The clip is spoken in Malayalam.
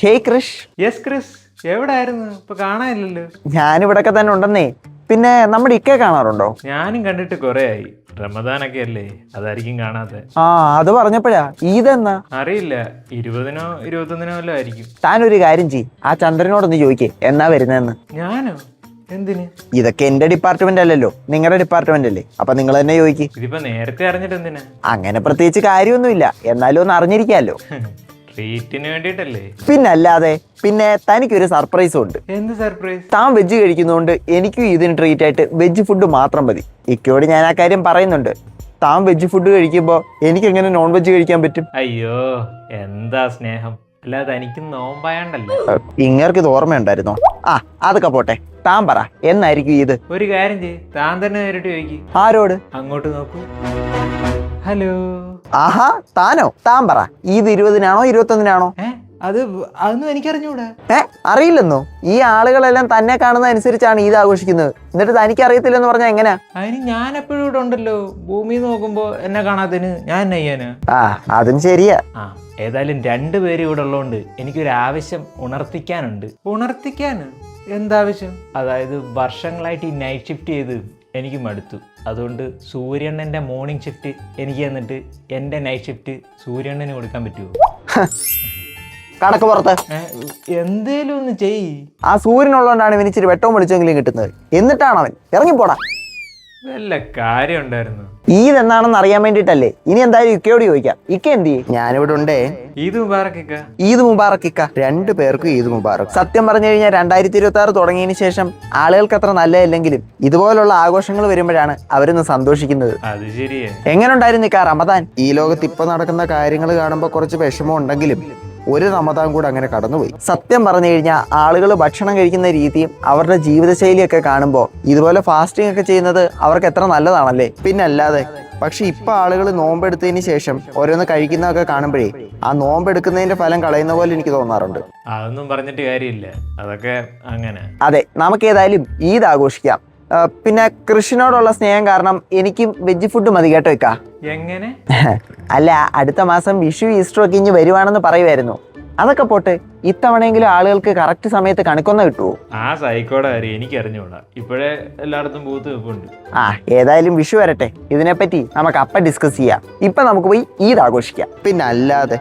ഹേയ് ക്രിഷ്. യെസ് ക്രിസ്, എവിടായിരുന്നു? ഇപ്പൊ കാണാനില്ലല്ലോ. ഞാനിവിടൊക്കെ തന്നെ ഉണ്ടെന്നേ. പിന്നെ നമ്മുടെ ഇക്കയെ കാണാറുണ്ടോ? ഞാനും കണ്ടിട്ട് കുറെ ആയി. റമദാനൊക്കെ അല്ലേ, അതായിരിക്കും കാണാത്തെ. ആ അത് പറഞ്ഞപ്പോഴാ. ഇതെന്നാ അറിയില്ല, 20-നോ 21-നോ വല്ലോ ആയിരിക്കും. താനൊരു കാര്യം ചെയ്യ്, ആ ചന്ദ്രനോടൊന്ന് ചോദിക്കേ എന്നാ വരുന്നതെന്ന്. ഞാനോ? എന്തിന്? ഇതൊക്കെ എന്റെ ഡിപ്പാർട്ട്മെന്റ് അല്ലല്ലോ, നിങ്ങളുടെ ഡിപ്പാർട്ട്മെന്റ് അല്ലേ. അപ്പൊ നിങ്ങൾ തന്നെ ചോദിക്ക്. ഇതിപ്പോ നേരത്തെ അറിഞ്ഞിട്ട് എന്തിനാ? അങ്ങനെ പ്രത്യേകിച്ച് കാര്യമൊന്നുമില്ല, എന്നാലും ഒന്ന് അറിഞ്ഞിരിക്കാമല്ലോ. ട്രീറ്റിന് വേണ്ടിട്ടല്ലേ? പിന്നല്ലാതെ. പിന്നെ തനിക്കൊരു സർപ്രൈസും ഉണ്ട്. എന്ത് സർപ്രൈസ്? താൻ വെജ് കഴിക്കുന്നതുകൊണ്ട് എനിക്കും ഇതിന് ട്രീറ്റ് ആയിട്ട് വെജ് ഫുഡ് മാത്രം മതി. ഇക്കയോട് ഞാൻ ആ കാര്യം പറയുന്നുണ്ട്. താൻ വെജ് ഫുഡ് കഴിക്കുമ്പോൾ എനിക്ക് എങ്ങനെ നോൺ വെജ് കഴിക്കാൻ പറ്റും? അയ്യോ, എന്താ സ്നേഹം. അല്ലാതെ എനിക്ക് നോമ്പായണ്ടല്ലേ. ഇങ്ങർക്ക് ഇത് ഓർമ്മയുണ്ടായിരുന്നോ? ആ അതൊക്കെ പോട്ടെ, താൻ പറ എന്നായിരിക്കും ഇത്? ഒരു കാര്യം ചെയ്യ്, താൻ തന്നെ നേരിട്ട് ചോദിക്ക്. ആരോട്? അങ്ങോട്ട് നോക്കൂ. ഹലോ. ആഹാ, താനോ? താൻ പറ, ഇത് 20-നാണോ 21-നാണോ? അതൊന്നും എനിക്കറിഞ്ഞൂടാ. അറിയില്ലെന്നോ? ഈ ആളുകളെല്ലാം തന്നെ കാണുന്ന അനുസരിച്ചാണ് ഈദ് ആഘോഷിക്കുന്നത്. എന്നിട്ട് തനിക്ക് അറിയത്തില്ലെന്ന് പറഞ്ഞാൽ എങ്ങനെയാ? അതിന് ഞാൻ എപ്പോഴും ഇവിടെ ഉണ്ടല്ലോ. ഭൂമി നോക്കുമ്പോ എന്നെ കാണാത്തതിന് ഞാൻ എന്നെ ചെയ്യാനാ? ആ അതും ശരിയാ. ഏതായാലും 2 പേര് ഇവിടെ ഉള്ളതുകൊണ്ട് എനിക്കൊരു ആവശ്യം ഉണർത്തിക്കാനുണ്ട്. ഉണർത്തിക്കാന്? എന്താവശ്യം? അതായത് വർഷങ്ങളായിട്ട് ഈ നൈറ്റ് ഷിഫ്റ്റ് ചെയ്ത് എനിക്ക് മടുത്തു. അതുകൊണ്ട് സൂര്യണ്ണൻ്റെ മോർണിംഗ് ഷിഫ്റ്റ് എനിക്ക് തന്നിട്ട് എൻ്റെ നൈറ്റ് ഷിഫ്റ്റ് സൂര്യണ്ണന് കൊടുക്കാൻ പറ്റുമോ? കടക്ക് പുറത്ത്. എന്തേലും ഒന്ന് ചെയ്യ്. ആ സൂര്യനുള്ളതുകൊണ്ടാണ് ഇവന് ഇച്ചിരി വെട്ടവും വെളിച്ചെങ്കിലും കിട്ടുന്നത്. എന്നിട്ടാണ് അവൻ ഇറങ്ങിപ്പോടാ. വല്ല കാര്യം ഉണ്ടായിരുന്നു. ഈദ് എന്നാണെന്ന് അറിയാൻ വേണ്ടിട്ടല്ലേ. ഇനി എന്തായാലും ഇക്കയോട് ചോദിക്കാം. ഇക്ക എന്ത് ചെയ്യും? ഞാനിവിടെ ഉണ്ടേ. ഈദ് മുബാറക് ഇക്ക. ഈദ് മുബാറക് ഇക്ക. 2 പേർക്കും ഈദ് മുബാറക്. സത്യം പറഞ്ഞു കഴിഞ്ഞാൽ 2026 തുടങ്ങിയതിന് ശേഷം ആളുകൾക്ക് അത്ര നല്ലതല്ലെങ്കിലും ഇതുപോലുള്ള ആഘോഷങ്ങൾ വരുമ്പോഴാണ് അവരൊന്ന് സന്തോഷിക്കുന്നത്. അത് ശരിയാ. എങ്ങനെ ഉണ്ടായിരുന്നു ഇക്ക റമദാൻ? ഈ ലോകത്ത് ഇപ്പൊ നടക്കുന്ന കാര്യങ്ങൾ കാണുമ്പോൾ കുറച്ച് വിഷമം ഉണ്ടെങ്കിലും ഒരു റമദാൻ കൂടെ അങ്ങനെ കടന്നുപോയി. സത്യം പറഞ്ഞു കഴിഞ്ഞാൽ ആളുകൾ ഭക്ഷണം കഴിക്കുന്ന രീതിയും അവരുടെ ജീവിതശൈലിയൊക്കെ കാണുമ്പോൾ ഇതുപോലെ ഫാസ്റ്റിംഗ് ഒക്കെ ചെയ്യുന്നത് അവർക്ക് എത്ര നല്ലതാണല്ലേ. പിന്നല്ലാതെ. പക്ഷെ ഇപ്പൊ ആളുകൾ നോമ്പെടുത്തതിന് ശേഷം ഓരോന്ന് കഴിക്കുന്നതൊക്കെ കാണുമ്പോഴേ ആ നോമ്പെടുക്കുന്നതിന്റെ ഫലം കളയുന്ന പോലെ എനിക്ക് തോന്നാറുണ്ട്. അതൊന്നും പറഞ്ഞിട്ട് കാര്യമില്ല, അതൊക്കെ അങ്ങനെ. അതെ, നമുക്ക് ഏതായാലും ഈദ് ആഘോഷിക്കാം. പിന്നെ കൃഷിനോടുള്ള സ്നേഹം കാരണം എനിക്കും വെജ് ഫുഡ് മതി കേട്ടോ ഇക്ക. എങ്ങനെ? അല്ല, അടുത്ത മാസം വിഷു ഈസ്റ്റർ ഒക്കെ ഇനി വരുവാണെന്ന് പറയുമായിരുന്നു. അതൊക്കെ പോട്ടെ, ഇത്തവണയെങ്കിലും ആളുകൾക്ക് കറക്റ്റ് സമയത്ത് കണിക്കൊന്ന കിട്ടുമോ? ആ സൈക്കോടെ കാര്യം എനിക്ക് അറിഞ്ഞൂടാ. ഇപ്പോഴേ എല്ലായിടത്തും ബൂത്ത് വെപ്പുണ്ട്. ഏതായാലും വിഷു വരട്ടെ, ഇതിനെപ്പറ്റി നമുക്ക് അപ്പം ഡിസ്കസ് ചെയ്യാം. ഇപ്പൊ നമുക്ക് പോയി ഈദ് ആഘോഷിക്കാം. പിന്നെ അല്ലാതെ.